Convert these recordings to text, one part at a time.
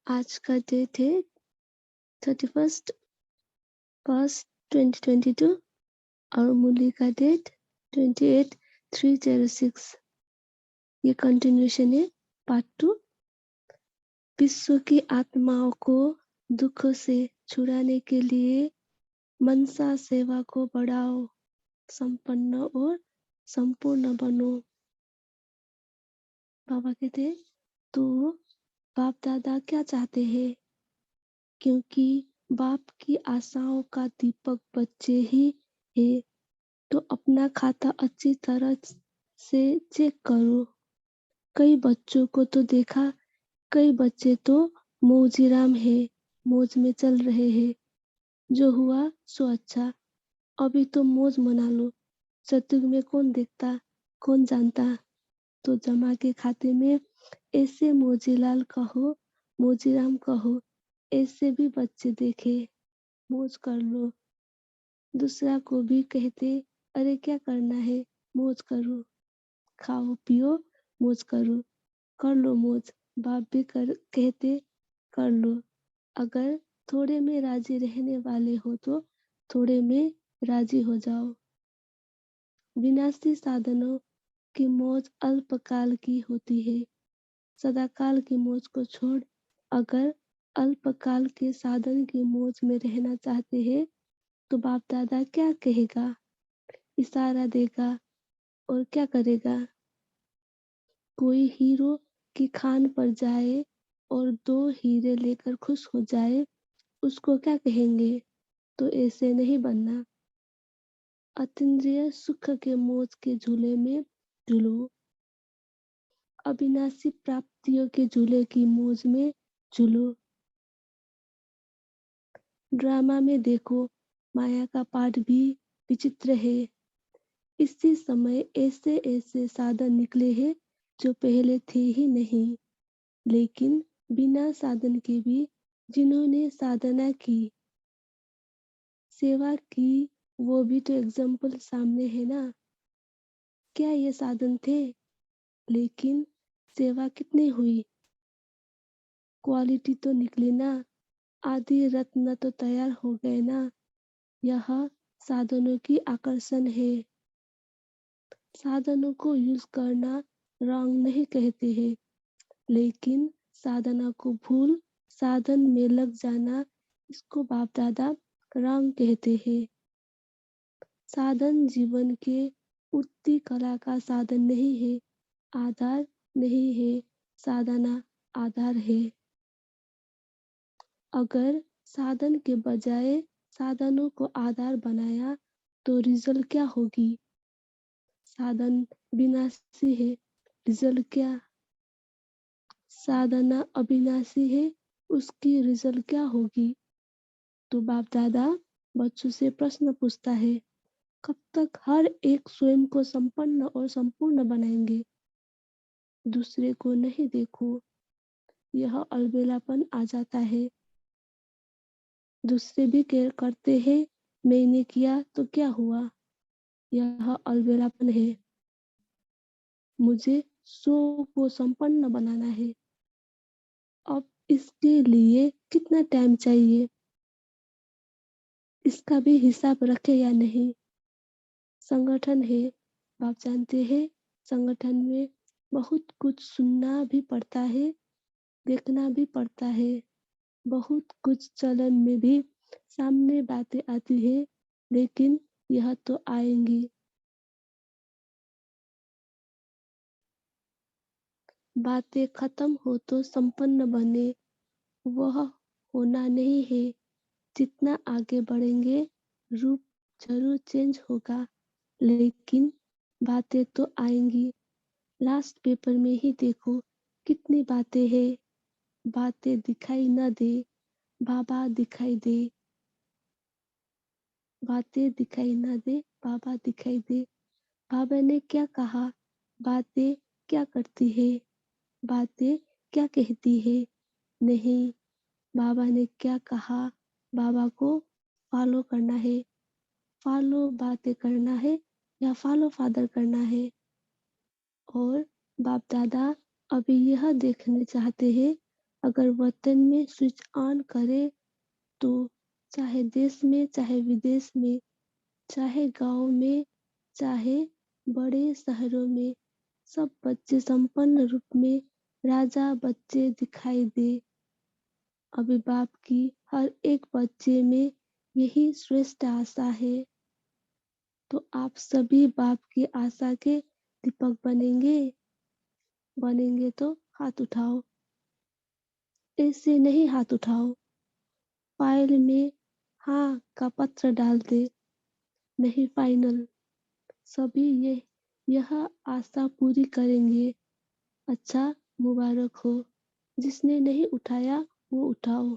आज का डेट है 31st 1st 2022 और मूली का डेट 28/3/06। ये कंटिन्यूशन है पार्ट 2। विश्व की आत्माओं को दुखों से छुड़ाने के लिए मनसा सेवा को बढ़ाओ, संपन्न और संपूर्ण बनो। बाबा कहते तो बाप दादा क्या चाहते हैं? क्योंकि बाप की आशाओं का दीपक बच्चे ही है, तो अपना खाता अच्छी तरह से चेक करो। कई बच्चों को तो देखा, कई बच्चे तो मौजीराम है, मौज में चल रहे हैं। जो हुआ सो अच्छा, अभी तो मौज मना लो। सतयुग में कौन देखता, कौन जानता। तो जमा के खाते में ऐसे मौजीलाल कहो, मौजीराम कहो, ऐसे भी बच्चे देखे, मौज कर लो। दूसरा को भी कहते, अरे क्या करना है, मौज करो, खाओ पियो, मौज करो, कर लो मौज। बाप भी कहते कर लो। अगर थोड़े में राजी रहने वाले हो तो थोड़े में राजी हो जाओ। विनाशी साधनों की मौज अल्पकाल की होती है, सदाकाल की मौज को छोड़ अगर अल्पकाल के साधन की मौज में रहना चाहते हैं तो बाप दादा क्या कहेगा? इशारा देगा और क्या करेगा? कोई हीरो की खान पर जाए और 2 हीरे लेकर खुश हो जाए, उसको क्या कहेंगे? तो ऐसे नहीं बनना। अतीन्द्रिय सुख के मौज के झूले में झूलो, अविनाशी प्राप्तियों के झूले की मौज में झूलो। ड्रामा में देखो, माया का पाठ भी विचित्र है। इसी समय ऐसे ऐसे साधन निकले हैं जो पहले थे ही नहीं, लेकिन बिना साधन के भी जिन्होंने साधना की, सेवा की, वो भी तो एग्जाम्पल सामने है ना। क्या ये साधन थे? लेकिन सेवा कितनी हुई? क्वालिटी तो निकली ना। आदि रत्न तो तैयार हो गए ना। यह साधनों की आकर्षण है। साधनों को यूज करना रॉन्ग नहीं कहते हैं, लेकिन साधना को भूल साधन में लग जाना, इसको बाप दादा रॉन्ग कहते हैं। साधन जीवन के उठती कला का साधन नहीं है, आधार नहीं है, साधना आधार है। अगर साधन के बजाय साधनों को आधार बनाया तो रिजल्ट क्या होगी? साधन विनाशी है, रिजल्ट क्या? साधना अविनाशी है, उसकी रिजल्ट क्या होगी? तो बाप दादा बच्चों से प्रश्न पूछता है, कब तक हर एक स्वयं को संपन्न और संपूर्ण बनाएंगे? दूसरे को नहीं देखो, यह अलबेलापन आ जाता है। दूसरे भी केयर करते हैं, मैंने किया तो क्या हुआ? यह अलबेलापन है। मुझे 100 को संपन्न बनाना है। अब इसके लिए कितना टाइम चाहिए, इसका भी हिसाब रखे या नहीं? संगठन है, आप जानते हैं, संगठन में बहुत कुछ सुनना भी पड़ता है, देखना भी पड़ता है। बहुत कुछ चलन में भी सामने बातें आती है, लेकिन यह तो आएंगी। बातें खत्म हो तो संपन्न बने, वह होना नहीं है। जितना आगे बढ़ेंगे रूप जरूर चेंज होगा, लेकिन बातें तो आएंगी। लास्ट पेपर में ही देखो कितनी बातें हैं। बातें दिखाई न दे, बाबा दिखाई दे। बातें दिखाई न दे, बाबा दिखाई दे। बाबा ने क्या कहा, बातें क्या करती है? बातें क्या कहती है? नहीं, बाबा ने क्या कहा, बाबा को फॉलो करना है। फॉलो बातें करना है या फॉलो फादर करना है? और बाप दादा अभी यह देखने चाहते हैं अगर वतन में स्विच ऑन करे तो चाहे देश में, चाहे विदेश में, चाहे गाँव में, चाहे बड़े शहरों में, सब बच्चे संपन्न रूप में राजा बच्चे दिखाई दे। अभिभावक की हर एक बच्चे में यही श्रेष्ठ आशा है। तो आप सभी बाप की आशा के दीपक बनेंगे? बनेंगे तो हाथ उठाओ। ऐसे नहीं हाथ उठाओ। फाइल में हाँ का पत्र डाल दे। नहीं फाइनल। सभी यह आशा पूरी करेंगे। अच्छा, मुबारक हो। जिसने नहीं उठाया वो उठाओ।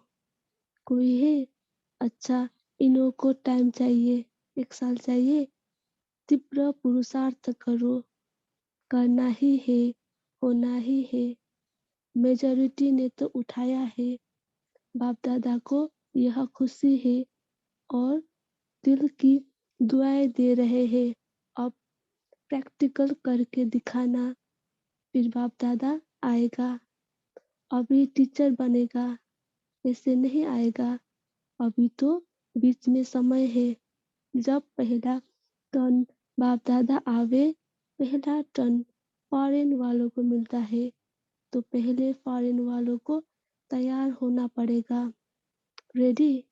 कोई है? अच्छा, इन्हों को टाइम चाहिए, 1 साल चाहिए। तीव्र पुरुषार्थ करो। करना ही है, होना ही है। मेजॉरिटी ने तो उठाया है। बाप दादा को यह खुशी है और दिल की दुआएं दे रहे हैं। अब प्रैक्टिकल करके दिखाना। फिर बाप दादा आएगा। अभी टीचर बनेगा। ऐसे नहीं आएगा। अभी तो बीच में समय है। जब पहला टर्न बाप दादा आवे, पहला टर्न फॉरेन वालों को मिलता है, तो पहले फॉरेन वालों को तैयार होना पड़ेगा। रेडी?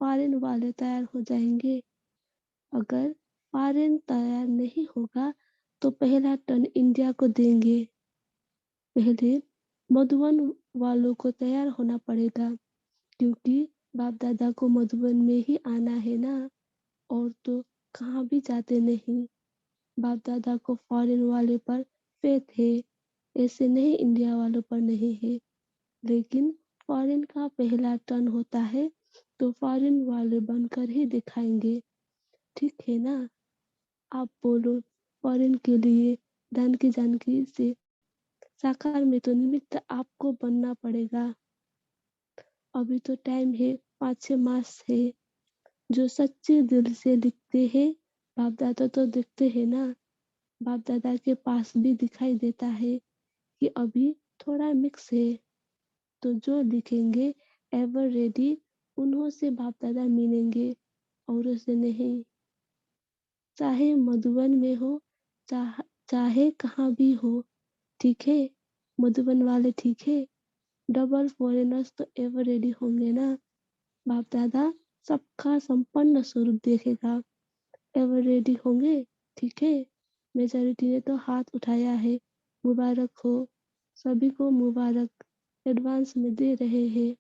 फॉरेन वाले तैयार हो जाएंगे। अगर फॉरेन तैयार नहीं होगा तो पहला टर्न इंडिया को देंगे। पहले मधुबन वालों को तैयार होना पड़ेगा, क्योंकि बाप दादा को मधुबन में ही आना है ना, और तो कहाँ भी जाते नहीं। बाप दादा को फॉरेन वाले पर फेथ है, ऐसे नहीं इंडिया वालों पर नहीं है। लेकिन फॉरेन का पहला टर्न होता है तो फॉरेन वाले बनकर ही दिखाएंगे। ठीक है ना? आप बोलो, फॉरेन के लिए धन की जानकी से साकार में तो निमित्त आपको बनना पड़ेगा। अभी तो टाइम है, 5-6 मास है। जो सच्चे दिल से लिखते हैं, बाप दादा तो दिखते हैं ना। बाप दादा के पास भी दिखाई देता है कि अभी थोड़ा मिक्स है। तो जो लिखेंगे एवर रेडी, उन्हों से बाप दादा मिलेंगे, औरों से नहीं। चाहे मधुबन में हो, चाहे कहाँ भी हो। ठीक है? मधुबन वाले ठीक है। डबल फॉरेनर्स तो एवर रेडी होंगे ना। बाप दादा सबका संपन्न स्वरूप देखेगा। एवर रेडी होंगे? ठीक है। मेजॉरिटी ने तो हाथ उठाया है। मुबारक हो। सभी को मुबारक एडवांस में दे रहे हैं।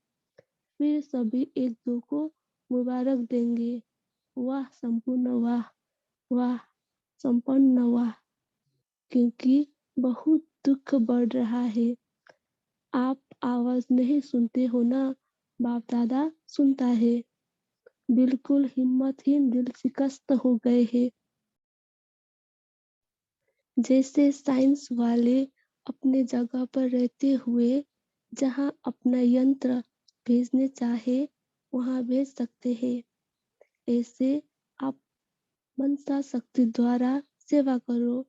फिर सभी एक दो को मुबारक देंगे। वाह संपूर्ण, वाह वाह संपन्न, वाह। क्योंकि बहुत दुख बढ़ रहा है। आप आवाज नहीं सुनते हो ना, बाप दादा सुनता है। बिल्कुल हिम्मतहीन दिल शिकस्त हो गए हैं। जैसे साइंस वाले अपने जगह पर रहते हुए जहाँ अपना यंत्र भेजने चाहे वहाँ भेज सकते हैं। ऐसे आप मनसा शक्ति द्वारा सेवा करो।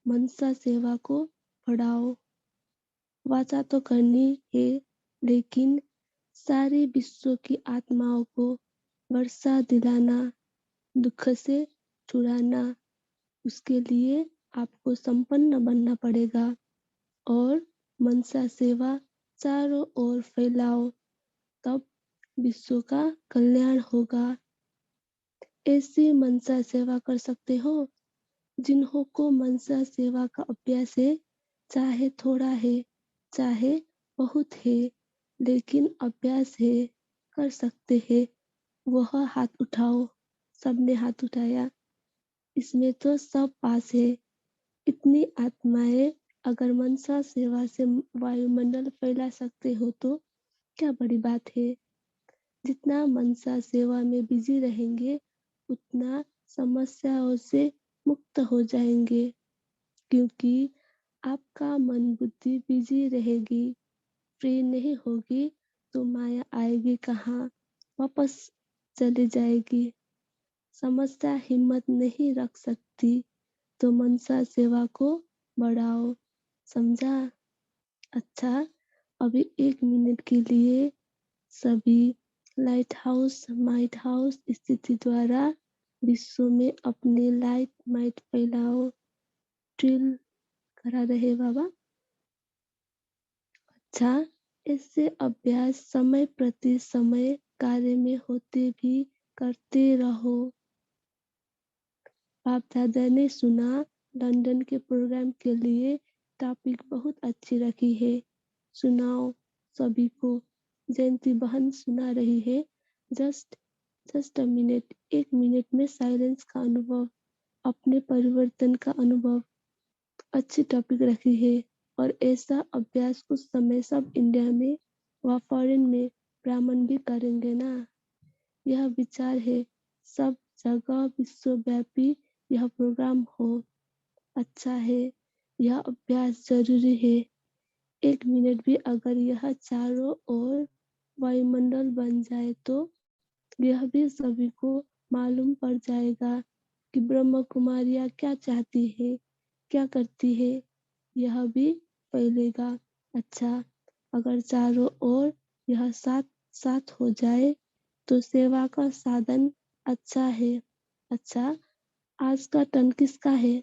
मनसा सेवा को बढ़ाओ। वाचा तो करनी है, लेकिन सारे विश्व की आत्माओं को वर्षा दिलाना, दुख से छुड़ाना, उसके लिए आपको संपन्न बनना पड़ेगा। और मनसा सेवा चारों ओर फैलाओ, तब विश्व का कल्याण होगा। ऐसी मनसा सेवा कर सकते हो जिन्हों को मनसा सेवा का अभ्यास है, चाहे थोड़ा है, चाहे बहुत है, लेकिन अभ्यास है, कर सकते हैं। वह हाथ उठाओ। सबने हाथ उठाया। इसमें तो सब पास है। इतनी आत्माएं अगर मनसा सेवा से वायुमंडल फैला सकते हो तो क्या बड़ी बात है। जितना मनसा सेवा में बिजी रहेंगे, उतना समस्याओं से मुक्त हो जाएंगे। क्योंकि आपका मन बुद्धि बिजी रहेगी, फ्री नहीं होगी, तो माया आएगी कहाँ, वापस चली जाएगी। समस्या हिम्मत नहीं रख सकती, तो मनसा सेवा को बढ़ाओ। समझा? अच्छा, अभी 1 मिनट के लिए सभी लाइट हाउस स्थिति द्वारा विश्व में अपने लाइट माइट फैलाओ ड्रिल करा रहे बाबा। अच्छा, इससे अभ्यास समय प्रति समय कार्य में होते भी करते रहो। बाप दादा ने सुना लंदन के प्रोग्राम के लिए टॉपिक बहुत अच्छी रखी है, सुनाओ सभी को। जयंती बहन सुना रही है। Just just a minute, 1 minute में साइलेंस का अनुभव, अपने परिवर्तन का अनुभव। अच्छी टॉपिक रखी है और ऐसा अभ्यास कुछ समय सब इंडिया में व फॉरेन में ब्राह्मण भी करेंगे ना। यह विचार है सब जगह विश्वव्यापी यह प्रोग्राम हो। अच्छा है, यह अभ्यास जरूरी है। 1 मिनट भी अगर यह चारों ओर वायुमंडल बन जाए तो यह भी सभी को मालूम पड़ जाएगा कि ब्रह्म कुमारियाँ क्या चाहती है, क्या करती है। यह भी फैलेगा। अच्छा, अगर चारों ओर यह साथ साथ हो जाए तो सेवा का साधन अच्छा है। अच्छा, आज का टन किसका है?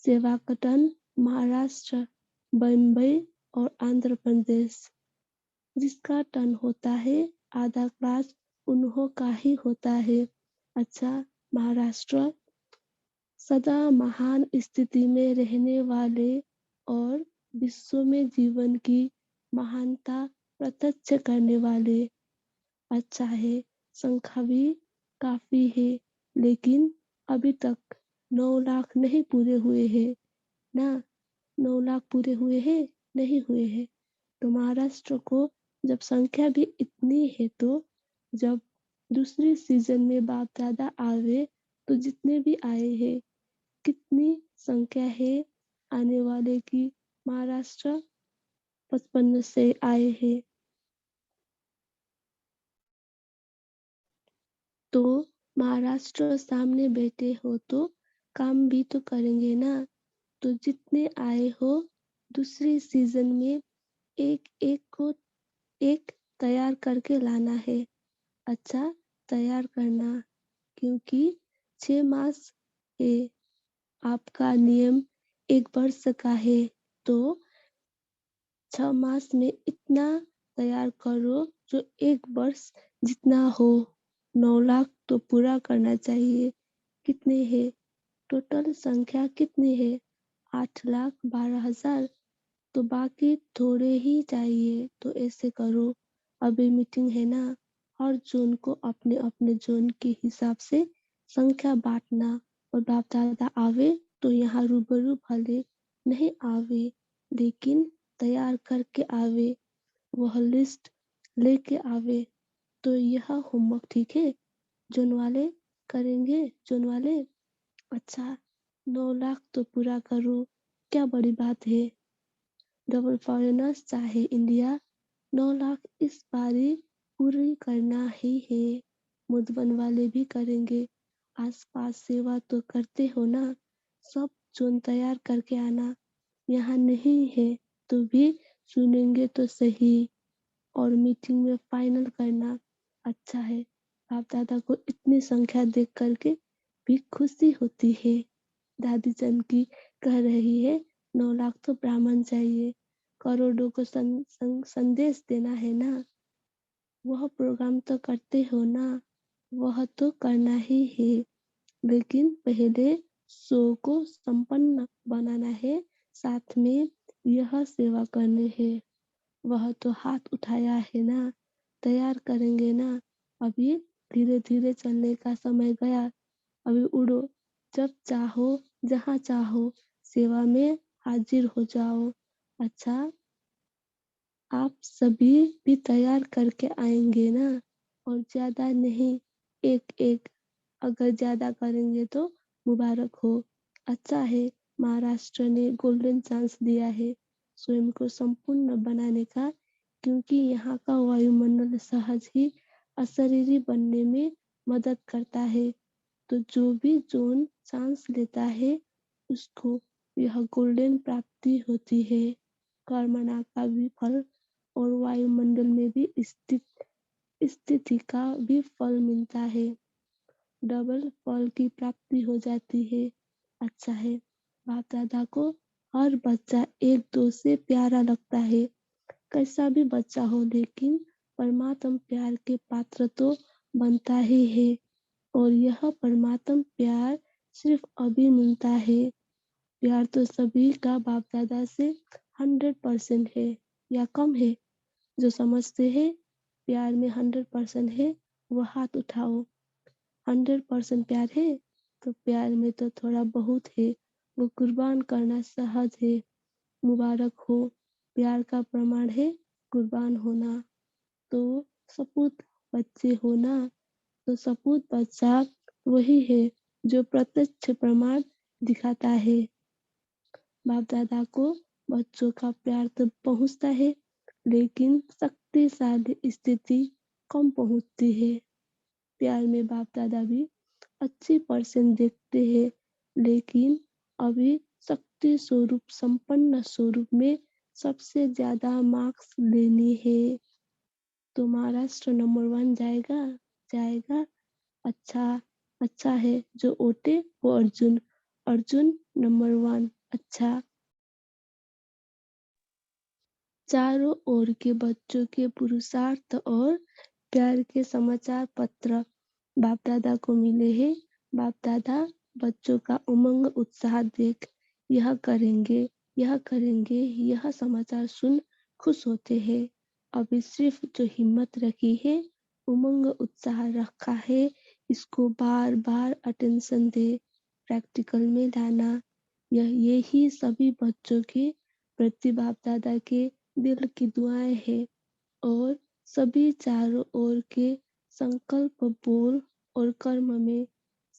सेवा का टन महाराष्ट्र, बम्बई और आंध्र प्रदेश। जिसका टन होता है आधा क्लास उन्हों का ही होता है। अच्छा, महाराष्ट्र सदा महान स्थिति में रहने वाले और विश्व में जीवन की महानता प्रत्यक्ष करने वाले। अच्छा है, संख्या भी काफी है, लेकिन अभी तक 9 लाख नहीं पूरे हुए हैं ना। 9 लाख पूरे हुए हैं? नहीं हुए हैं। तो महाराष्ट्र को जब संख्या भी इतनी है तो जब दूसरी सीजन में बाप दादा आवे तो जितने भी आए हैं, कितनी संख्या है आने वाले की? महाराष्ट्र 55 से आए हैं। तो महाराष्ट्र सामने बैठे हो तो काम भी तो करेंगे ना। तो जितने आए हो दूसरी सीजन में एक एक को एक तैयार करके लाना है। अच्छा, तैयार करना, क्योंकि 6 मास है। आपका नियम 1 वर्ष का है तो 6 मास में इतना तैयार करो जो 1 वर्ष जितना हो। 9 लाख तो पूरा करना चाहिए। कितने है? टोटल संख्या कितनी है? 8,12,000। तो बाकी थोड़े ही चाहिए। तो ऐसे करो, अभी मीटिंग है ना, हर जोन को अपने अपने जोन के हिसाब से संख्या बांटना। और बाप दादा आवे तो यहाँ रूबरू भले नहीं आवे, लेकिन तैयार करके आवे, वह लिस्ट लेके आवे। तो यह होमवर्क ठीक है? जोन वाले करेंगे? जोन वाले अच्छा, 9 लाख तो पूरा करो, क्या बड़ी बात है। डबल फॉरेनर्स चाहे इंडिया, 9 लाख इस बारी पूरी करना ही है। मुद्वन वाले भी करेंगे। आसपास सेवा तो करते हो ना। सब जोन तैयार करके आना। यहाँ नहीं है तो भी सुनेंगे तो सही और मीटिंग में फाइनल करना। अच्छा है, बाप दादा को इतनी संख्या देख करके भी खुशी होती है। दादी चंद की कह रही है 9 लाख तो ब्राह्मण चाहिए, करोड़ों को संदेश देना है ना। वह प्रोग्राम तो करते हो ना, वह तो करना ही है, लेकिन पहले शो को संपन्न बनाना है, साथ में यह सेवा करनी है। वह तो हाथ उठाया है ना, तैयार करेंगे ना। अभी धीरे धीरे चलने का समय गया। अभी उड़ो, जब चाहो जहाँ चाहो सेवा में हाजिर हो जाओ। अच्छा, आप सभी भी तैयार करके आएंगे ना, और ज्यादा नहीं, एक एक। अगर ज्यादा करेंगे तो मुबारक हो। अच्छा है, महाराष्ट्र ने गोल्डन चांस दिया है स्वयं को संपूर्ण बनाने का, क्योंकि यहाँ का वायुमंडल सहज ही अशरीरी बनने में मदद करता है। तो जो भी जोन चांस लेता है उसको यह गोल्डन प्राप्ति होती है। कर्मणा का भी फल और वायुमंडल में भी स्थिति का भी फल मिलता है। डबल फल की प्राप्ति हो जाती है। अच्छा है, बाप दादा को हर बच्चा एक दो से प्यारा लगता है। कैसा भी बच्चा हो लेकिन परमात्म प्यार के पात्र तो बनता ही है। और यह परमात्म प्यार सिर्फ अभी मिलता है। प्यार तो सभी का बाप दादा से 100% है या कम है। जो समझते हैं प्यार में 100% है वो हाथ उठाओ। 100% प्यार है तो प्यार में तो थोड़ा बहुत है, वो कुर्बान करना सहज है। मुबारक हो, प्यार का प्रमाण है कुर्बान होना। तो सपूत बच्चे होना, तो सपूत बच्चा वही है जो प्रत्यक्ष प्रमाण दिखाता है। बाप दादा को बच्चों का प्यार तो पहुंचता है लेकिन शक्तिशाली स्थिति कम पहुंचती है। प्यार में बाप दादा भी अच्छी परसेंट देखते हैं लेकिन अभी शक्ति स्वरूप संपन्न स्वरूप में सबसे ज्यादा मार्क्स लेने हैं। तो महाराष्ट्र नंबर 1 जाएगा जाएगा। अच्छा अच्छा है, जो ओटे वो अर्जुन, अर्जुन नंबर 1। अच्छा, चारों ओर के बच्चों के पुरुषार्थ और प्यार के समाचार पत्र बाप दादा को मिले हैं। बाप दादा बच्चों का उमंग उत्साह देख यह करेंगे यह करेंगे यह समाचार सुन खुश होते हैं। अभी सिर्फ जो हिम्मत रखी है, उमंग उत्साह रखा है, इसको बार बार अटेंशन दे, प्रैक्टिकल में लाना। यही सभी बच्चों के प्रति बाप दादा के दिल की दुआएं हैं। और सभी चारों ओर के संकल्प बोल और कर्म में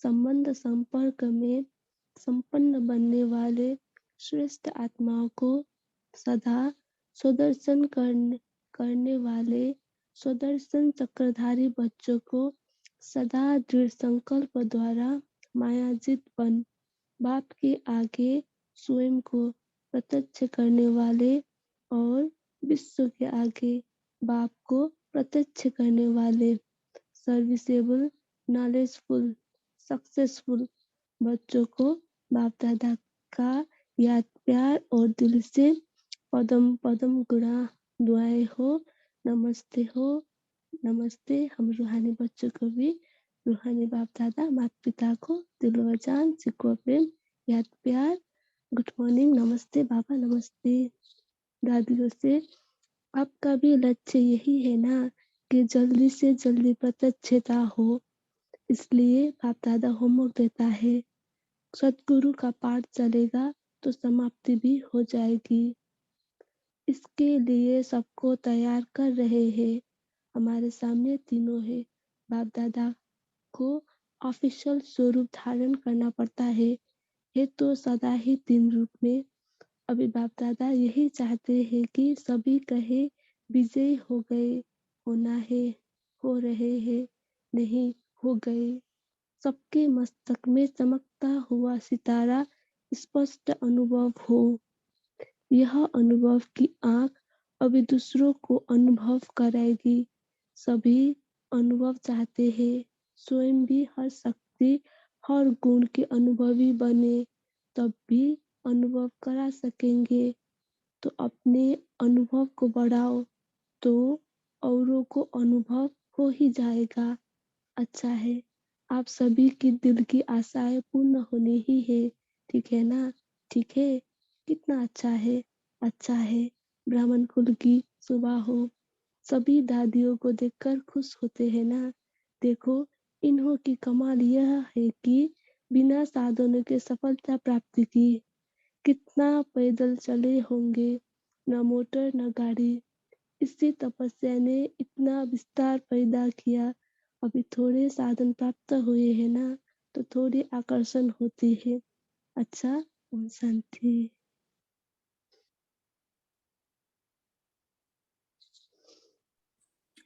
संबंध संपर्क में संपन्न बनने वाले श्रेष्ठ आत्माओं को सदा स्वदर्शन करने वाले स्वदर्शन चक्रधारी बच्चों को सदा दृढ़ संकल्प द्वारा मायाजित बन बाप के आगे स्वयं को प्रत्यक्ष करने वाले और विश्व के आगे बाप को प्रत्यक्ष करने वाले सर्विसेबल, नॉलेजफुल, सक्सेसफुल बच्चों को बाप दादा का याद प्यार और दिल से पदम पदम गुणा दुआएं हो। नमस्ते हो, नमस्ते। हम रूहानी बच्चों को भी रूहानी बाप दादा माता पिता को दिल व जान सिको प्रेम याद प्यार। गुड मॉर्निंग, नमस्ते बाबा, नमस्ते। दादियों से आपका भी लक्ष्य यही है ना कि जल्दी से जल्दी प्रत्यक्षता हो, इसलिए बाप दादा होमवर्क देता है। सतगुरु का पाठ चलेगा तो समाप्ति भी हो जाएगी। इसके लिए सबको तैयार कर रहे हैं। हमारे सामने तीनों है। बाप दादा को ऑफिशियल स्वरूप धारण करना पड़ता है तो सदा ही तीन रूप में। अभी बाप दादा यही चाहते हैं कि सभी कहे विजयी हो गए, होना है, हो रहे हैं, नहीं हो गए। सबके मस्तक में चमकता हुआ सितारा स्पष्ट अनुभव हो। यह अनुभव की आँख अभी दूसरों को अनुभव कराएगी। सभी अनुभव चाहते हैं, स्वयं भी हर शक्ति हर गुण के अनुभवी बने, तब भी अनुभव करा सकेंगे। तो अपने अनुभव को बढ़ाओ तो औरों को अनुभव हो ही जाएगा। अच्छा है, आप सभी की दिल की आशाएं पूर्ण होनी ही है। ठीक है ना? ठीक है, कितना अच्छा है। अच्छा है, ब्राह्मण कुल की सुबह हो। सभी दादियों को देखकर खुश होते हैं ना। देखो, इन्हों की कमाल यह है कि बिना साधनों के सफलता प्राप्ति की। कितना पैदल चले होंगे, न मोटर न गाड़ी। इसी तपस्या ने इतना विस्तार पैदा किया। अभी थोड़े साधन प्राप्त हुए हैं ना, तो थोड़ी आकर्षण होती है। अच्छा, ओम शांति।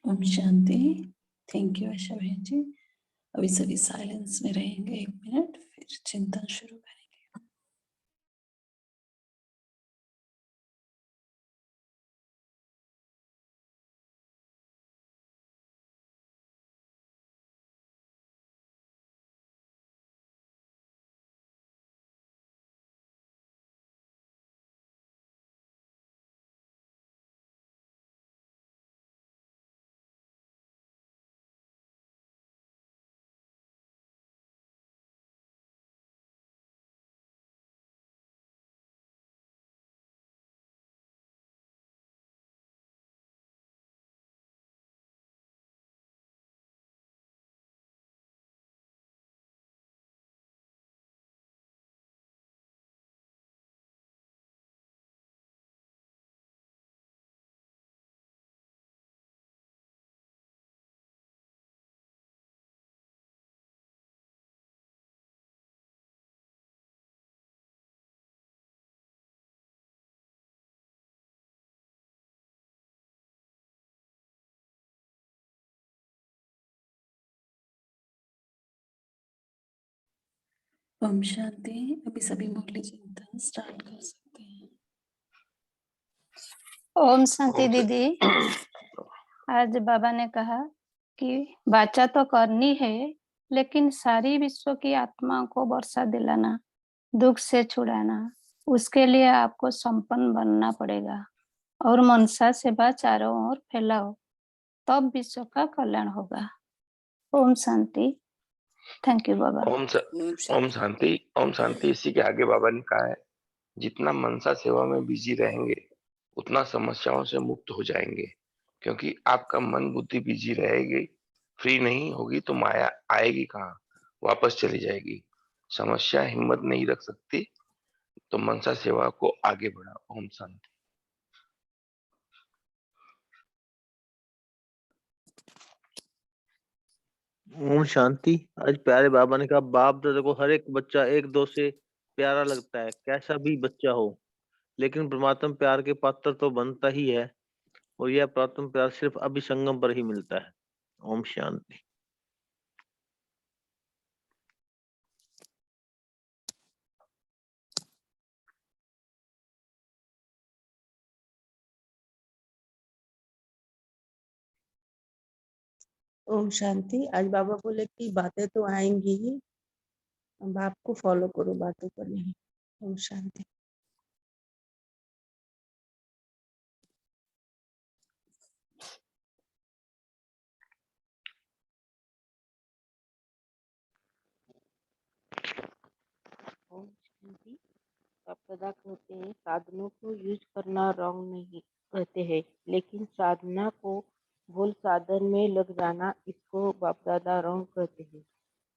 ओम शांति। थैंक यू आशा बहन जी। अभी सभी साइलेंस में रहेंगे 1 मिनट, फिर चिंतन शुरू करेंगे। ओम शांति। अभी सभी मुरली चिंतन स्टार्ट कर सकते हैं। ओम शांति दीदी। आज बाबा ने कहा कि बाचा तो करनी है, लेकिन सारी विश्व की आत्माओं को वर्षा दिलाना, दुख से छुड़ाना, उसके लिए आपको संपन्न बनना पड़ेगा और मनसा सेवा चारों ओर फैलाओ, तब विश्व का कल्याण होगा। ओम शांति। थैंक यू बाबा। ओम शांति। ओम शांति। इसी के आगे बाबा ने कहा है, जितना मनसा सेवा में बिजी रहेंगे उतना समस्याओं से मुक्त हो जाएंगे, क्योंकि आपका मन बुद्धि बिजी रहेगी, फ्री नहीं होगी तो माया आएगी कहाँ, वापस चली जाएगी। समस्या हिम्मत नहीं रख सकती, तो मनसा सेवा को आगे बढ़ाओ। ओम शांति। ओम शांति। आज प्यारे बाबा ने कहा, बाप दादा को हर एक बच्चा एक दो से प्यारा लगता है, कैसा भी बच्चा हो, लेकिन परमात्मा प्यार के पात्र तो बनता ही है, और यह परमात्मा प्यार सिर्फ अभिसंगम पर ही मिलता है। ओम शांति। ओम शांति। आज बाबा बोले कि बातें तो आएंगी ही, बाप को फॉलो करो, बातों पर नहीं। ओम शांति। ओम शांति। बाप दादा कहते हैं साधनों को यूज करना रॉन्ग नहीं कहते हैं, लेकिन साधना को भूल साधन में लग जाना, इसको बाप दादा रॉन्ग कहते हैं।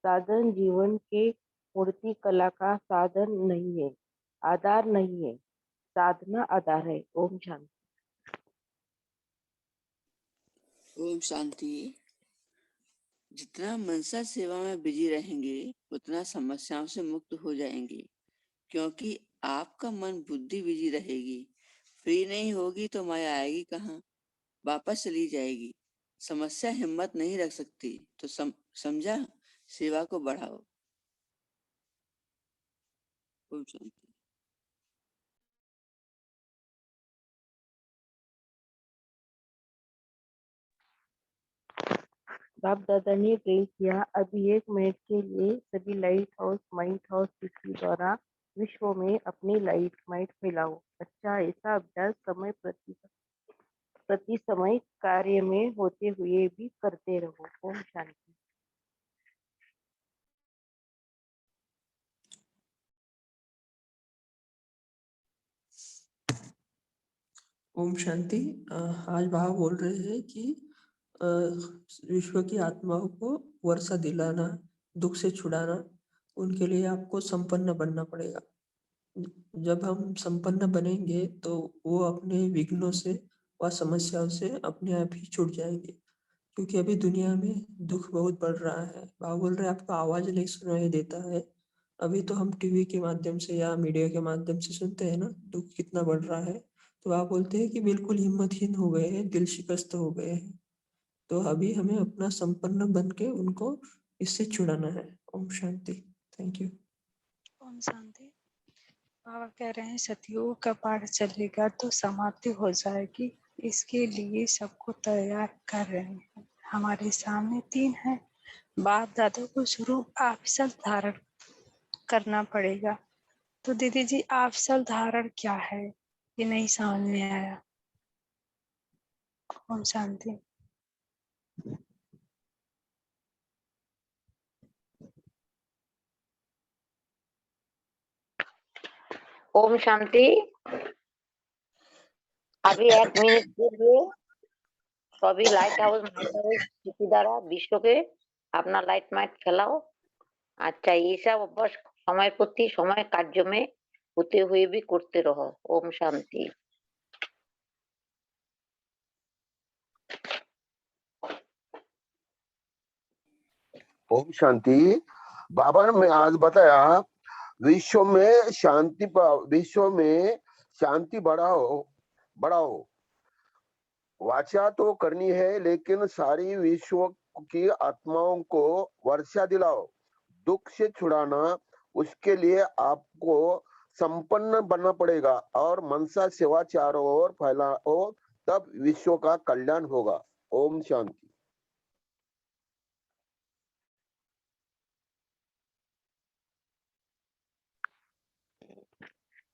साधन जीवन के मूर्ति कला का साधन नहीं है, आधार नहीं है, साधना आधार है। ओम शांति। ओम शांति। जितना मनसा सेवा में बिजी रहेंगे उतना समस्याओं से मुक्त हो जाएंगे, क्योंकि आपका मन बुद्धि बिजी रहेगी। फ्री नहीं होगी तो माया आएगी कहाँ, वापस चली जाएगी। समस्या हिम्मत नहीं रख सकती, तो समझा, सेवा को बढ़ाओ। ओम शांति। बाप दादा ने प्रे किया, अभी 1 मिनट के लिए सभी लाइट हाउस माइंड हाउस के द्वारा विश्व में अपनी लाइट माइट फैलाओ। अच्छा, ऐसा अभ्यास समय प्रति समय कार्य में होते हुए भी करते रहो। ओम शांति। ओम शांति। आज बाबा बोल रहे हैं कि विश्व की आत्माओं को वर्षा दिलाना, दुख से छुड़ाना, उनके लिए आपको संपन्न बनना पड़ेगा। जब हम संपन्न बनेंगे तो वो अपने विघ्नों से व समस्याओं से अपने आप ही छूट जाएंगे, क्योंकि अभी दुनिया में दुख बहुत बढ़ रहा है। बाबा बोल रहे हैं आपका आवाज नहीं सुनाई देता है। अभी तो हम टीवी के माध्यम से या मीडिया के माध्यम से सुनते हैं ना दुख कितना बढ़ रहा है, तो आप बोलते हैं कि बिल्कुल हिम्मतहीन हो गए हैं, दिल शिकस्त हो गए हैं। तो अभी हमें अपना संपन्न बन के उनको इससे छुड़ाना है। ओम शांति। Thank you. ओम शांति। बाबा कह रहे हैं सतयुग का पाठ चलेगा तो समाप्ति हो जाएगी, इसके लिए सबको तैयार कर रहे हैं। हमारे सामने 3 है, बाप दादा को शुरू आफसल धारण करना पड़ेगा। तो दीदी जी आफसल धारण क्या है, ये नहीं समझ में आया। ओम शांति। ओम शांति। अभी 1 मिनट के लिए सभी लाइट हाउस माइट हाउस किसी द्वारा विश्व के अपना लाइट माइट फैलाओ। अच्छा, ये सब बस समय प्रति समय कार्य में होते हुए भी करते रहो। ओम शांति। ओम शांति। बाबा ने आज बताया विश्व में शांति बढ़ाओ। वाचा तो करनी है, लेकिन सारी विश्व की आत्माओं को वर्षा दिलाओ, दुख से छुड़ाना, उसके लिए आपको संपन्न बनना पड़ेगा और मनसा सेवा चारों ओर फैलाओ, तब विश्व का कल्याण होगा। ओम शांति।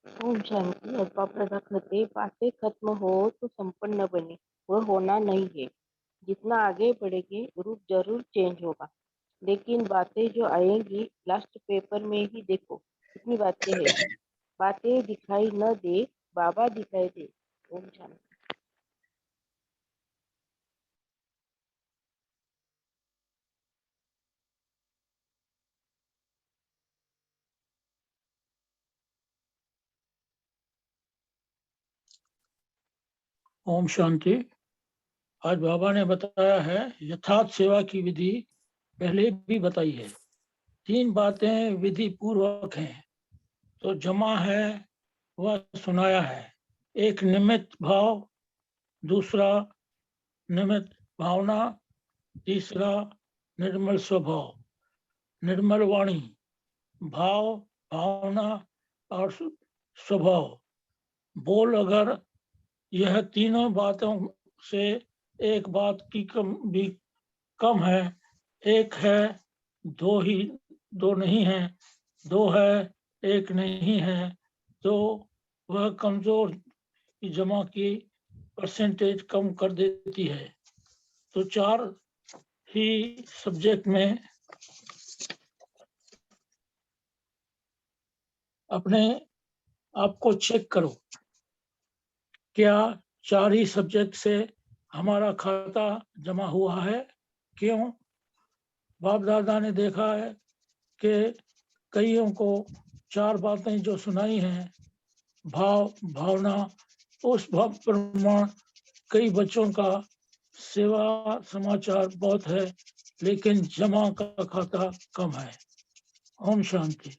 ओम शांति। और बाप दादा कहते बातें खत्म हो तो संपन्न बने, वह होना नहीं है। जितना आगे बढ़ेंगे रूप जरूर चेंज होगा, लेकिन बातें जो आएंगी लास्ट पेपर में ही देखो कितनी बातें हैं। बातें दिखाई न दे, बाबा दिखाई दे। ओम शांति। ओम शांति। आज बाबा ने बताया है यथार्थ सेवा की विधि पहले भी बताई है। 3 बातें विधि पूर्वक हैं तो जमा है वह सुनाया है। एक निमित्त भाव, दूसरा निमित्त भावना, तीसरा निर्मल स्वभाव, निर्मल वाणी, भाव, भावना और स्वभाव। बोल अगर यह तीनों बातों से एक बात की भी कम है, एक है दो नहीं है, 2 है एक नहीं है, तो वह कमजोर की जमा की परसेंटेज कम कर देती है। तो 4 ही सब्जेक्ट में अपने आप को चेक करो, क्या 4 ही सब्जेक्ट से हमारा खाता जमा हुआ है? क्यों? बाप दादा ने देखा है कि कईयों को 4 बातें जो सुनाई हैं, भाव, भावना, उस भाव प्रमाण कई बच्चों का सेवा समाचार बहुत है, लेकिन जमा का खाता कम है। ओम शांति।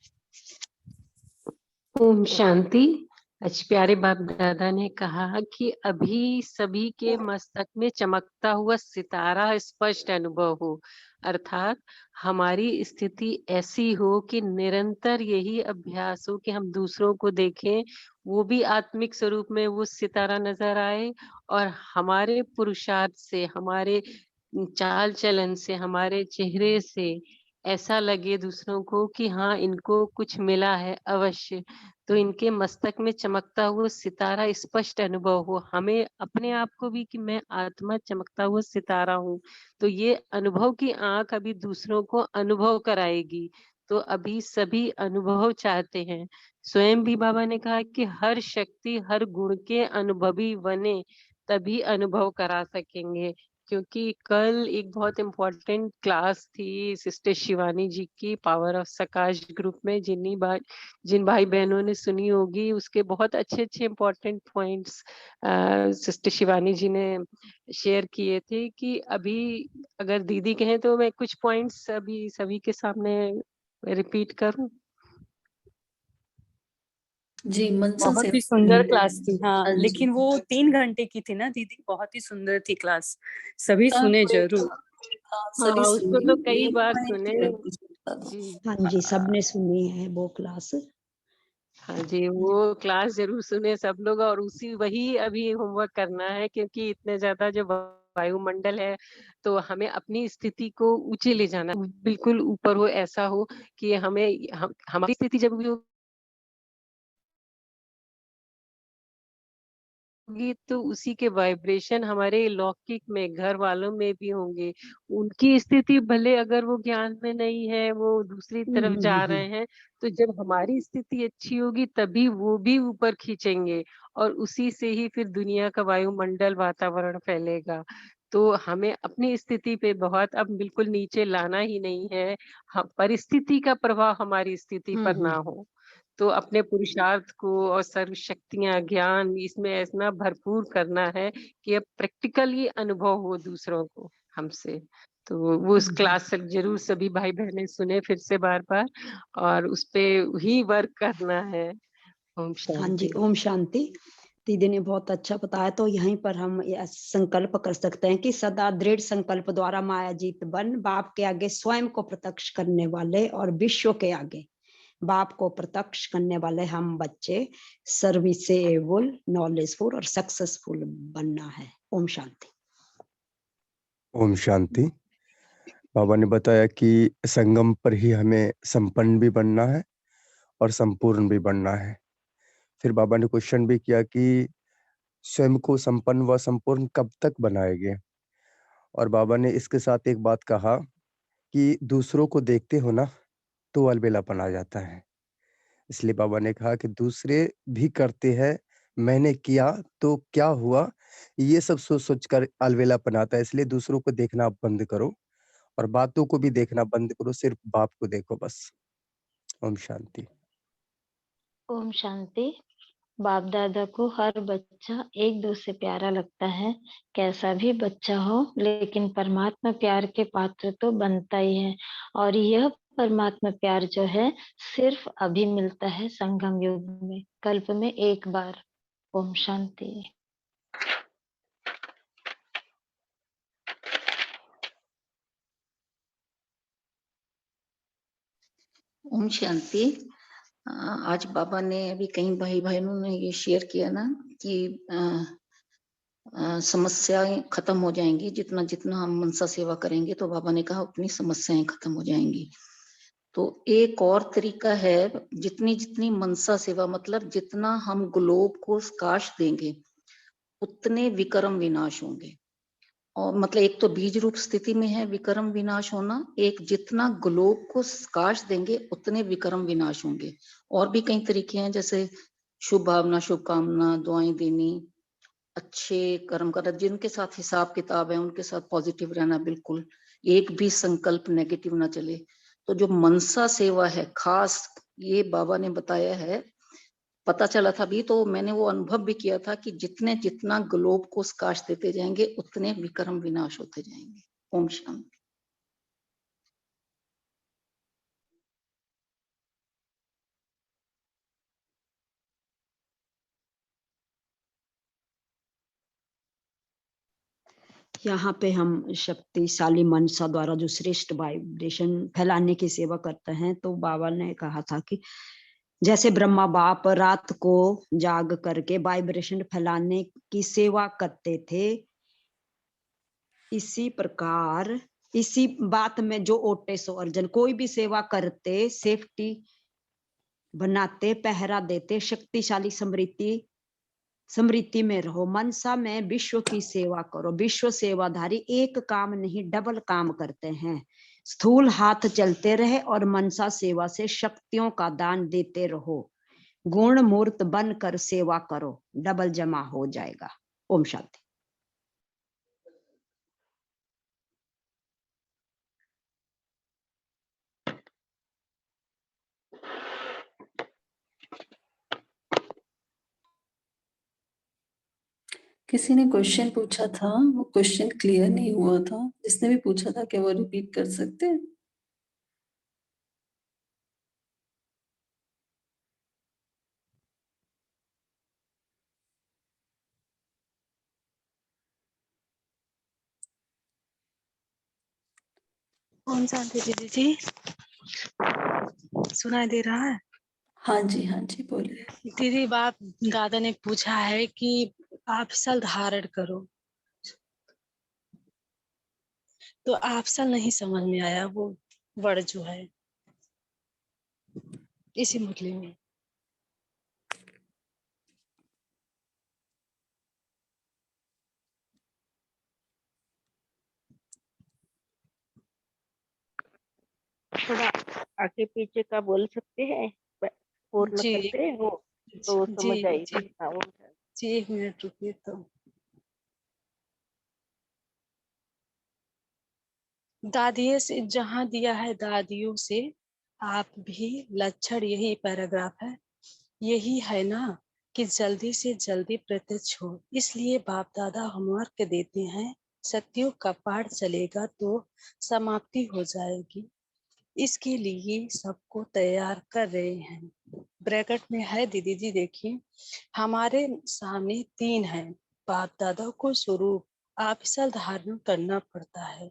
ओम शांति। आज प्यारे बाप दादा ने कहा कि अभी सभी के मस्तक में चमकता हुआ सितारा स्पष्ट अनुभव हो, अर्थात हमारी स्थिति ऐसी हो कि निरंतर यही अभ्यास हो कि हम दूसरों को देखें, वो भी आत्मिक स्वरूप में वो सितारा नजर आए, और हमारे पुरुषार्थ से, हमारे चाल चलन से, हमारे चेहरे से ऐसा लगे दूसरों को कि हाँ इनको कुछ मिला है अवश्य। तो इनके मस्तक में चमकता हुआ सितारा स्पष्ट अनुभव हो, हमें अपने आप को भी कि मैं आत्मा चमकता हुआ सितारा हूँ। तो ये अनुभव की आंख अभी दूसरों को अनुभव कराएगी। तो अभी सभी अनुभव चाहते हैं। स्वयं भी बाबा ने कहा कि हर शक्ति हर गुण के अनुभवी बने, तभी अनुभव करा सकेंगे। क्योंकि कल एक बहुत इम्पोर्टेंट क्लास थी सिस्टर शिवानी जी की पावर ऑफ सकाश ग्रुप में, जिन भाई बहनों ने सुनी होगी, उसके बहुत अच्छे इम्पोर्टेंट पॉइंट्स सिस्टर शिवानी जी ने शेयर किए थे। कि अभी अगर दीदी कहें तो मैं कुछ पॉइंट्स अभी सभी के सामने रिपीट करूं। जी, मनसा बहुत ही सेवा सुंदर में। क्लास थी। हाँ, हाँ जी। लेकिन वो 3 घंटे की थी ना दीदी, बहुत ही सुंदर थी क्लास, सभी सुने कोई जरूर। सभी हाँ, उसको सुनी, तो कई एक बार पॉइंट सुने रिपीट कर दो। जी। हाँ जी, सबने सुनी है वो क्लास। हाँ जी, वो क्लास जरूर सुने सब लोग, और वही अभी होमवर्क करना है, क्योंकि इतने ज्यादा जो वायुमंडल है, तो हमें अपनी स्थिति को ऊंचे ले जाना, बिल्कुल ऊपर हो, ऐसा हो कि हमारी स्थिति जब भी होगी तो उसी के वाइब्रेशन हमारे लौकिक में घर वालों में भी होंगे। उनकी स्थिति भले अगर वो ज्ञान में नहीं है, वो दूसरी तरफ जा रहे हैं, तो जब हमारी स्थिति अच्छी होगी तभी वो भी ऊपर खींचेंगे, और उसी से ही फिर दुनिया का वायुमंडल वातावरण फैलेगा। तो हमें अपनी स्थिति पे बहुत अब बिल्कुल नीचे लाना ही नहीं है, परिस्थिति का प्रभाव हमारी स्थिति पर ना हो। तो अपने पुरुषार्थ को और सर्व शक्तियां ज्ञान इसमें ऐसा भरपूर करना है कि अब प्रैक्टिकली अनुभव हो दूसरों को हमसे। तो वो उस क्लास जरूर सभी भाई बहनें सुने फिर से बार बार, और उस पे ही वर्क करना है। ओम हाँ जी, शांति। ओम शांति। दीदी ने बहुत अच्छा बताया। तो यहीं पर हम यह संकल्प कर सकते हैं कि सदा दृढ़ संकल्प द्वारा माया जीत बन, बाप के आगे स्वयं को प्रत्यक्ष करने वाले और विश्व के आगे बाप को प्रत्यक्ष करने वाले हम बच्चे सर्विसेबल, नॉलेजफुल और सक्सेसफुल बनना है। ओम शांति। ओम शांति। बाबा ने बताया कि संगम पर ही हमें संपन्न भी बनना है और संपूर्ण भी बनना है। फिर बाबा ने क्वेश्चन भी किया कि स्वयं को संपन्न व संपूर्ण कब तक बनाएंगे, और बाबा ने इसके साथ एक बात कहा कि दूसरों को देखते हो ना तो अलबेलापन आ जाता है। इसलिए बाबा ने कहा कि दूसरे भी करते हैं, मैंने किया तो क्या हुआ, ये सब सोच सोच कर अलबेलापन आता है। इसलिए दूसरों को देखना बंद करो और बातों को भी देखना बंद करो, सिर्फ बाप को देखो बस। ओम शांति। ओम शांति। बाप दादा को हर बच्चा एक दो से प्यारा लगता है, कैसा भी बच्चा हो, लेकिन परमात्मा प्यार के पात्र तो बनता ही है। और यह परमात्मा प्यार जो है सिर्फ अभी मिलता है संगम युग में, कल्प में एक बार। ओम शांति। ओम शांति। आज बाबा ने अभी कई भाई बहनों ने ये शेयर किया ना कि समस्याएं खत्म हो जाएंगी, जितना जितना हम मनसा सेवा करेंगे तो बाबा ने कहा उतनी समस्याएं खत्म हो जाएंगी। तो एक और तरीका है, जितनी जितनी मनसा सेवा मतलब जितना हम ग्लोब को काश देंगे उतने विक्रम विनाश होंगे। और मतलब एक तो बीज रूप स्थिति में है विक्रम विनाश होना, एक जितना ग्लोब को काश देंगे उतने विक्रम विनाश होंगे। और भी कई तरीके हैं, जैसे शुभ भावना, शुभकामना, दुआएं देनी, अच्छे कर्म करना, जिनके साथ हिसाब किताब है उनके साथ पॉजिटिव रहना, बिल्कुल एक भी संकल्प नेगेटिव ना चले। तो जो मनसा सेवा है खास, ये बाबा ने बताया है, पता चला था भी तो मैंने वो अनुभव भी किया था कि जितने जितना ग्लोब को स्काश देते जाएंगे उतने विक्रम विनाश होते जाएंगे। ओम शांति। यहाँ पे हम शक्तिशाली मनसा द्वारा जो श्रेष्ठ वाइब्रेशन फैलाने की सेवा करते हैं, तो बाबा ने कहा था कि जैसे ब्रह्मा बाप रात को जाग करके वाइब्रेशन फैलाने की सेवा करते थे, इसी प्रकार इसी बात में जो ओटे सो अर्जन, कोई भी सेवा करते, सेफ्टी बनाते, पहरा देते, शक्तिशाली समृद्धि में रहो, मनसा में विश्व की सेवा करो। विश्व सेवाधारी एक काम नहीं डबल काम करते हैं। स्थूल हाथ चलते रहे और मनसा सेवा से शक्तियों का दान देते रहो। गुण मूर्त बनकर सेवा करो, डबल जमा हो जाएगा। ओम शांति। किसी ने क्वेश्चन पूछा था, वो क्वेश्चन क्लियर नहीं हुआ था। जिसने भी पूछा था क्या वो रिपीट कर सकते हैं? ओम शांति दीदी जी, सुनाई दे रहा है? हाँ जी बोलिए। दीदी बाप दादा ने पूछा है कि आपसल धारण करो, तो आपसल नहीं समझ में आया वो वर्ड जो है इसी मुरली में। थोड़ा आगे पीछे का बोल सकते हैं, पूर्ण जी करते हैं वो तो समझ जी आएगी। जी हाँ, जी, एक मिनट रुकिए। तो दादियों से जहाँ दिया है, दादियों से आप भी लक्षण, यही पैराग्राफ है, यही है ना कि जल्दी से जल्दी प्रत्यक्ष हो। इसलिए बाप दादा होमवर्क देते हैं, सत्युग का पाठ चलेगा तो समाप्ति हो जाएगी, इसके लिए सबको तैयार कर रहे हैं। ब्रैकेट में है दीदी जी, देखिए हमारे सामने 3 है। बाप दादा को स्वरूप आपसल धारण करना पड़ता है,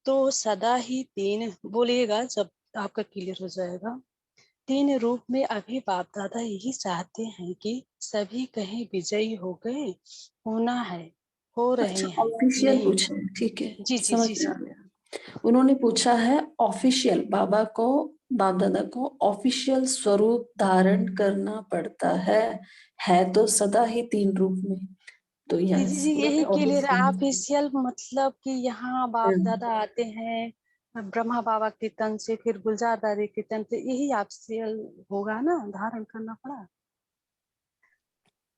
तो सदा ही 3 बोलिएगा जब आपका क्लियर हो जाएगा। तीन रूप में अभी बाप दादा यही चाहते हैं कि सभी कहीं विजयी हो गए, होना है, हो रहे अच्छा, हैं ऑफिशियल नहीं। पूछा है, ठीक है, जी जी समझ जी में जी। आ गया। उन्होंने पूछा है ऑफिशियल, बाप दादा को ऑफिशियल स्वरूप धारण करना पड़ता है तो सदा ही तीन रूप में। तो जी जी यस, जी, यही उन्होंने क्लियर है। ऑफिशियल ऑफिशियल मतलब कि यहाँ बाप दादा आते हैं ब्रह्मा बाबा के तन से, फिर गुलजार दादी के तन से, यही ऑफिशियल होगा ना, धारण करना पड़ा।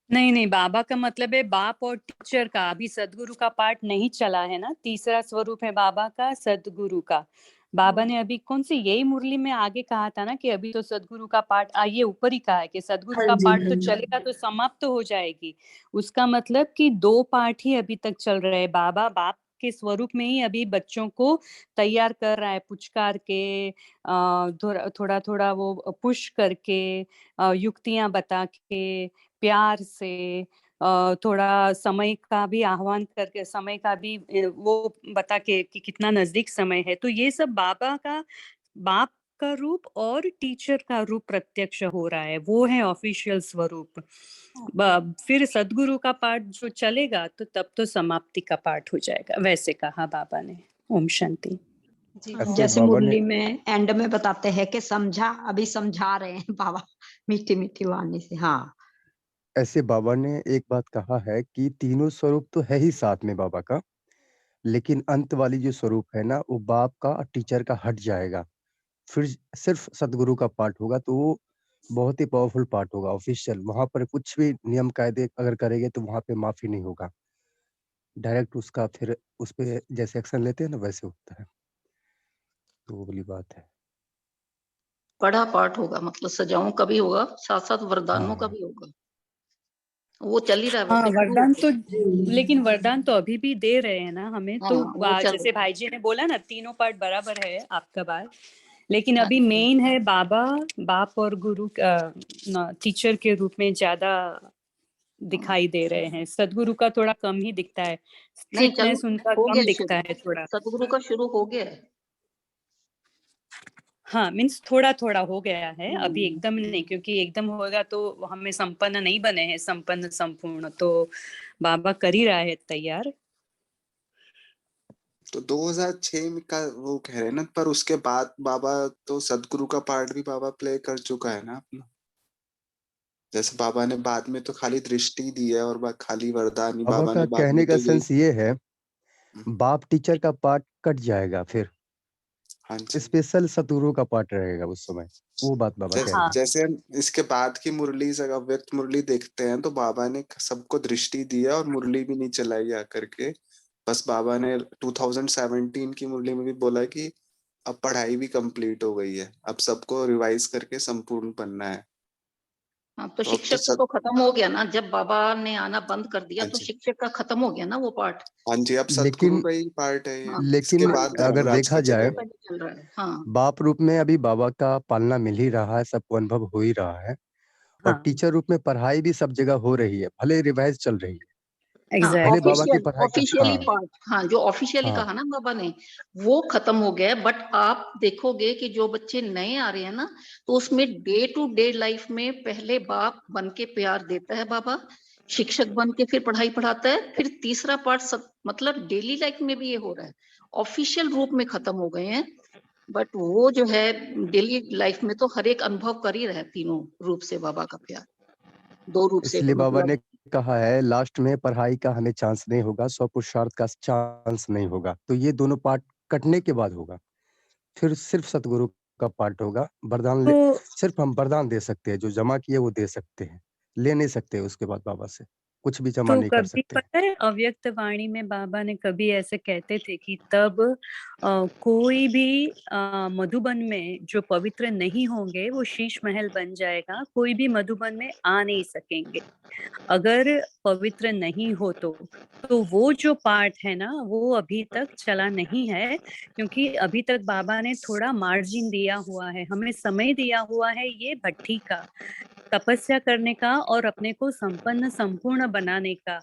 नहीं नहीं, बाबा का मतलब है बाप और टीचर का। अभी सदगुरु का पाठ नहीं चला है ना, तीसरा स्वरूप है बाबा का सदगुरु का। बाबा ने अभी कौन सी यही मुरली में आगे कहा था ना कि अभी तो सदगुरु का पाठ, ये ऊपर ही कहा है कि सदगुरु हाँ का जी, पाठ हाँ तो जी। चलेगा तो समाप्त हो जाएगी। उसका मतलब कि 2 पाठ ही अभी तक चल रहे हैं। बाबा बाप के स्वरूप में ही अभी बच्चों को तैयार कर रहा है, पुचकार के, थोड़ा थोड़ा वो पुश करके, युक्तियां बता के, प्यार से, थोड़ा समय का भी आह्वान करके, समय का भी वो बता के कि कितना नजदीक समय है। तो ये सब बाप का रूप और टीचर का रूप प्रत्यक्ष हो रहा है, वो है ऑफिशियल स्वरूप। फिर सदगुरु का पाठ जो चलेगा तो तब तो समाप्ति का पाठ हो जाएगा, वैसे कहा बाबा ने। ओम शांति। अब जैसे मुरली में एंड में बताते हैं कि समझा, अभी समझा रहे हैं बाबा मीठी मीठी वाणी से। हाँ, ऐसे बाबा ने एक बात कहा है कि तीनों स्वरूप तो है ही साथ में बाबा का, लेकिन अंत वाली जो स्वरूप है ना, वो बाप का और टीचर का हट जाएगा। फिर सिर्फ सदगुरु का पाठ होगा, तो वो बहुत ही पावरफुल पाठ होगा, ऑफिशियल। वहां पर कुछ भी नियम कायदे अगर करेंगे तो वहां पे माफी नहीं होगा, डायरेक्ट उसका फिर उस पे जैसे एक्शन लेते हैं ना, वैसे होता है। तो वो वाली बात है। बड़ा पाठ होगा, मतलब सजाओं का भी होगा, साथ साथ वरदानों का हाँ, भी होगा। वो चल ही रहा है हाँ, वैसे, शुरू हो वरदान तो, गया। लेकिन वरदान तो अभी भी दे रहे हैं ना हमें। हाँ, तो वो चल जैसे भाई जी ने बोला ना, तीनों पार्ट बराबर है आपका बात, लेकिन हाँ अभी मेन है बाप और गुरु टीचर के रूप में ज्यादा दिखाई दे रहे हैं। सदगुरु का थोड़ा कम ही दिखता है, नहीं, चलो, स्ट्रिक्टनेस उनका हो कम गया दिखता शुरू, है थोड़ा। सतगुरु का शुरू हो गया है। हाँ, मीन्स थोड़ा थोड़ा हो गया है, अभी हम्म, एकदम नहीं, क्योंकि एकदम होगा तो हमें संपन्न नहीं बने हैं, संपन्न संपूर्ण तो बाबा कर ही रहा है तैयार। तो 2006 में का वो कह रहे हैं ना, पर उसके बाद बाबा तो सदगुरु का पार्ट भी बाबा प्ले कर चुका है ना अपना। जैसे बाबा ने बाद में तो खाली दृष्टि दी है और खाली वरदान ही बाबा बाबा का ने बाद में कहने तो का यही। सेंस ये है, बाप टीचर का पार्ट कट जाएगा, फिर हाँ जी, स्पेशल सतगुरु का पार्ट रहेगा उस समय। वो बात बाबा कह रहे हैं। जैसे हम इसके बाद की मुरली से अव्यक्त मुरली देखते हैं तो बाबा ने सबको दृष्टि दी है और मुरली भी नहीं चलाई आकर के। बस बाबा ने 2017 की मुरली में भी बोला कि अब पढ़ाई भी कंप्लीट हो गई है, अब सबको रिवाइज करके संपूर्ण बनना है। हाँ, तो तो अब शिक्षक का तो खत्म हो गया ना, जब बाबा ने आना बंद कर दिया हाँ तो जी, शिक्षक का खत्म हो गया ना वो पार्ट। हाँ जी, अब सतगुरु लेकिन का ही पार्ट है ये। हाँ, इसके लेकिन बाद अगर धर्मराज देखा का जाए, चलेगा। का ही चल रहा है। हाँ, बाप रूप में अभी बाबा का पालना मिल ही रहा है, सबको अनुभव हो ही रहा है, और हाँ, टीचर रूप में पढ़ाई भी सब जगह हो रही है, भले रिवाइज चल रही है, हाँ, भले एग्जैक्टली। बाबा की पढ़ाई का। ऑफिशियली हाँ पार्ट, हाँ, जो ऑफिशियली हाँ कहा ना बाबा ने, वो खत्म हो गया है। बट आप देखोगे कि जो बच्चे नए आ रहे हैं ना, तो उसमें डे टू डे लाइफ में पहले बाप बन के प्यार देता है बाबा, शिक्षक बन के फिर पढ़ाई पढ़ाता है, फिर तीसरा पार्ट सब मतलब डेली लाइफ में भी ये हो रहा है। ऑफिशियल रूप में खत्म हो गए हैं, बट वो जो है डेली लाइफ में तो हर एक अनुभव कर ही रहा है, तीनों रूप से बाबा का प्यार, दो रूप से इसलिए बाबा ने मतलब। कहा है लास्ट में पढ़ाई का हमें चांस नहीं होगा, स्वपुरुषार्थ का चांस नहीं होगा, तो ये दोनों पार्ट कटने के बाद होगा, फिर सिर्फ सतगुरु का पार्ट होगा। वरदान तो सिर्फ हम वरदान दे सकते हैं, जो जमा किए वो दे सकते हैं, ले नहीं सकते उसके बाद बाबा से कुछ भी जमा तो नहीं कर कभी सकते। पता है, अव्यक्त वाणी में बाबा ने कभी ऐसे कहते थे कि तब कोई भी मधुबन में जो पवित्र नहीं होंगे वो शीश महल बन जाएगा, कोई भी मधुबन में आ नहीं सकेंगे अगर पवित्र नहीं हो तो वो जो पार्ट है ना, वो अभी तक चला नहीं है, क्योंकि अभी तक बाबा ने थोड़ा मार्जिन दिया हुआ है, हमें समय दिया हुआ है ये भट्टी का, तपस्या करने का और अपने को संपन्न संपूर्ण बनाने का।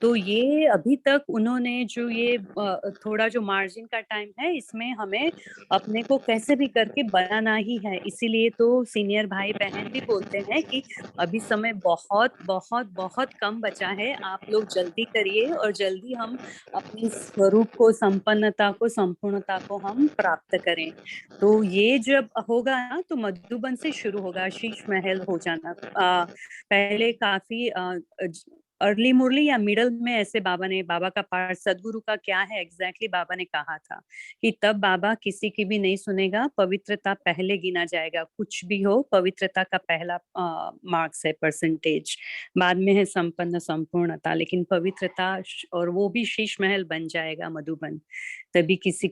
तो ये अभी तक उन्होंने जो ये थोड़ा जो मार्जिन का टाइम है, इसमें हमें अपने को कैसे भी करके बनाना ही है। इसीलिए तो सीनियर भाई बहन भी बोलते हैं कि अभी समय बहुत बहुत बहुत कम बचा है, आप लोग जल्दी करिए और जल्दी हम अपनी स्वरूप को, संपन्नता को, संपूर्णता को हम प्राप्त करें। तो ये जब होगा ना, तो मधुबन से शुरू होगा शीश महल हो जाना। पहले काफी अर्ली मुरली या मिडल में ऐसे बाबा का पाठ सदगुरु का क्या है एग्जैक्टली बाबा ने कहा था कि तब बाबा किसी की भी नहीं सुनेगा, पवित्रता पहले गिना जाएगा, कुछ भी हो पवित्रता का पहला मार्क्स है, परसेंटेज, बाद में है संपन्न संपूर्णता, लेकिन पवित्रता और वो भी शीश महल बन जाएगा मधुबन। तभी किसी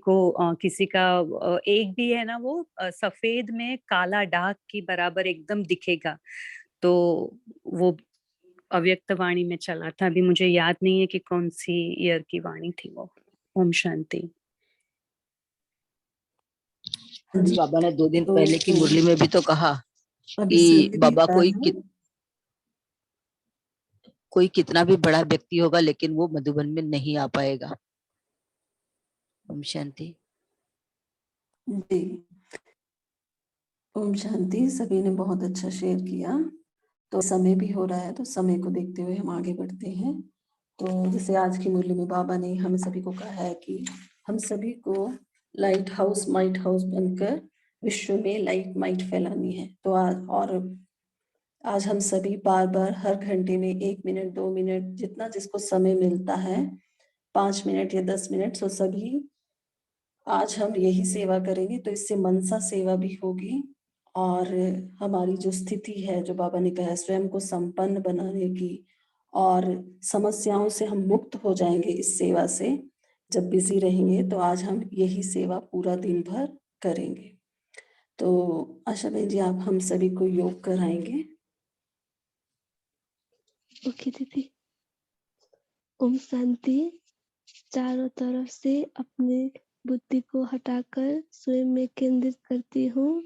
का एक भी है ना, वो सफेद में काला दाग की बराबर एकदम दिखेगा। तो वो अव्यक्त वाणी में चला था, अभी मुझे याद नहीं है कि कौन सी ईयर की वाणी थी वो। ओम शांति। जी, बाबा ने 2 दिन तो पहले की मुरली में भी तो कहा अभी कि स्मृति भी बाबा आ है। कोई कितना भी बड़ा व्यक्ति होगा लेकिन वो मधुबन में नहीं आ पाएगा। ओम शांति। जी, ओम शांति। सभी ने बहुत अच्छा शेयर किया। तो समय भी हो रहा है, तो समय को देखते हुए हम आगे बढ़ते हैं। तो जैसे आज की मुरली में बाबा ने हमें सभी को कहा है कि हम सभी को लाइट हाउस माइट हाउस बनकर विश्व में लाइट माइट फैलानी है। तो आज हम सभी बार बार हर घंटे में 1 मिनट 2 मिनट जितना जिसको समय मिलता है, 5 मिनट या 10 मिनट, सो सभी आज हम यही सेवा करेंगे। तो इससे मनसा सेवा भी होगी और हमारी जो स्थिति है, जो बाबा ने कहा स्वयं को संपन्न बनाने की, और समस्याओं से हम मुक्त हो जाएंगे इस सेवा से जब बिजी रहेंगे। तो आज हम यही सेवा पूरा दिन भर करेंगे। तो आशा बहन जी, आप हम सभी को योग कराएंगे। ओके दीदी। ओम शांति। चारों तरफ से अपने बुद्धि को हटाकर स्वयं में केंद्रित करती हूँ।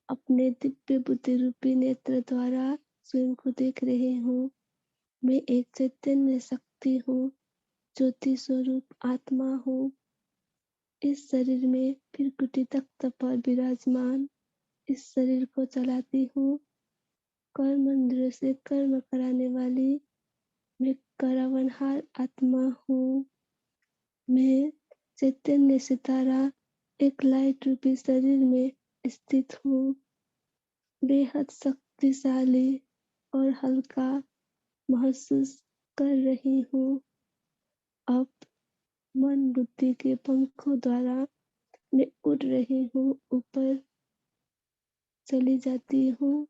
अपने दिव्य बुद्धि रूपी नेत्र द्वारा स्वयं को देख रही हूँ। मैं एक चैतन्य शक्ति हूँ, ज्योति स्वरूप आत्मा हूँ। इस शरीर में फिर कुटी तख्त पर विराजमान इस शरीर को चलाती हूँ। कर्म इंद्रिय से कर्म कराने वाली मैं करावनहार आत्मा हूँ। मैं चैतन्य सितारा एक लाइट रूपी शरीर में स्थित हूँ। बेहद शक्तिशाली और हल्का महसूस कर रही हूँ। अब मन बुद्धि के पंखों द्वारा मैं उड़ रही हूँ, ऊपर चली जाती हूँ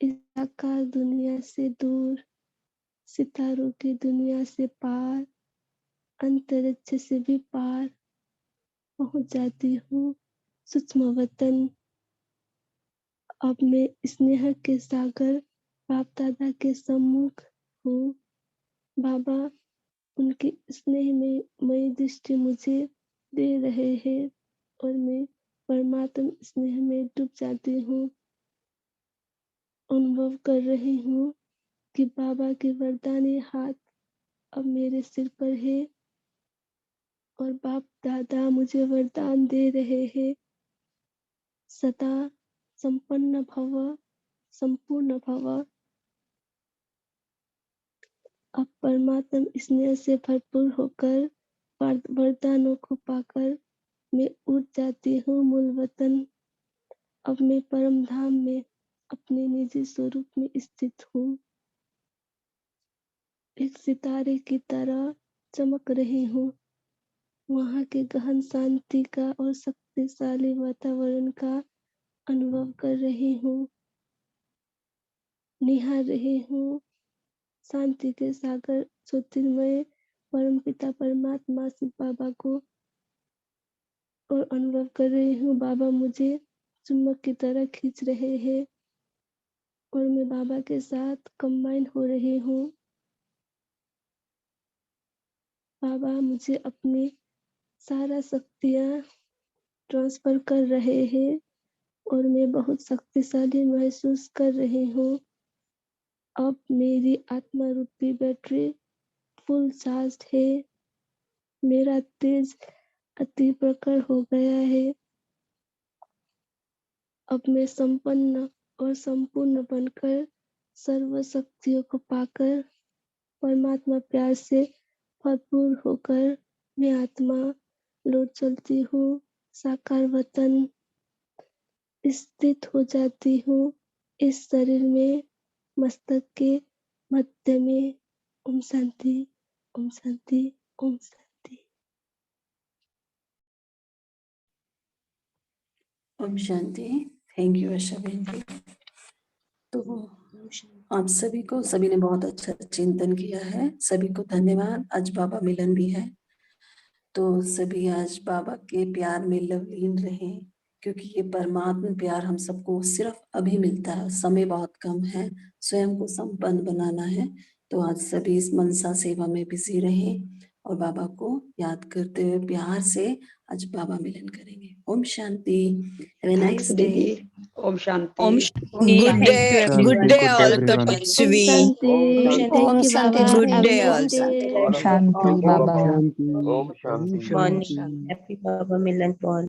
इस आकार दुनिया से दूर, सितारों की दुनिया से पार, अंतरिक्ष से भी पार पहुंच जाती हूँ सूक्ष्म वतन। अब मैं स्नेह के सागर बाप दादा के सम्मुख हूँ। बाबा उनकी स्नेह में मई दृष्टि मुझे दे रहे हैं और मैं परमात्म स्नेह में डूब जाती हूँ। अनुभव कर रही हूँ कि बाबा के वरदानी हाथ अब मेरे सिर पर है और बाप दादा मुझे वरदान दे रहे हैं, सदा संपन्न भव, संपूर्ण भव। अब परमात्म स्नेह से भरपूर होकर वरदानों को पाकर मैं उड़ जाती हूँ मूल वतन। अब मैं परम धाम में अपने निजी स्वरूप में स्थित हूँ। एक सितारे की तरह चमक रही हूँ। वहाँ के गहन शांति का और शक्तिशाली वातावरण का अनुभव कर रही हूँ, निहार रही हूँ। शांति के सागर ज्योतिर्मय परमपिता परमात्मा शिव बाबा को और अनुभव कर रही हूँ। बाबा मुझे चुम्बक की तरह खींच रहे हैं और मैं बाबा के साथ कंबाइन हो रही हूँ। बाबा मुझे अपनी सारा शक्तियाँ ट्रांसफर कर रहे हैं और मैं बहुत शक्तिशाली महसूस कर रही हूँ। अब मेरी आत्मा रूपी बैटरी फुल चार्ज है। मेरा तेज अति प्रखर हो गया है। अब मैं संपन्न और संपूर्ण बनकर सर्व शक्तियों को पाकर परमात्मा प्यार से भरपूर होकर मैं आत्मा लौट चलती हूँ। साकार वतन स्थित हो जाती हूँ। इस शरीर में मस्तक के मध्य में। ओम शांति, ओम शांति, ओम शांति। ओम शांति। थैंक यू आशा बहन जी। तो आप सभी ने बहुत अच्छा चिंतन किया है। सभी को धन्यवाद। आज बाबा मिलन भी है, तो सभी आज बाबा के प्यार में लवलीन रहे, क्योंकि ये परमात्मा प्यार हम सबको सिर्फ अभी मिलता है, समय बहुत कम है, स्वयं को संपन्न बनाना है। तो आज सभी इस मनसा सेवा में बिजी रहे और बाबा को याद करते हुए प्यार से आज बाबा मिलन करेंगे। Om Shanti. Have a nice day. Om Shanti. Om Shanti. Good thank you day, everyone. good day all Om Tapasvi. Shanti. Thank you बाबा। Good have a day all. Nice day. Shanti Om बाबा। शांति। ओम ओम शांति। शांति। हैप्पी बाबा मिलन पॉल।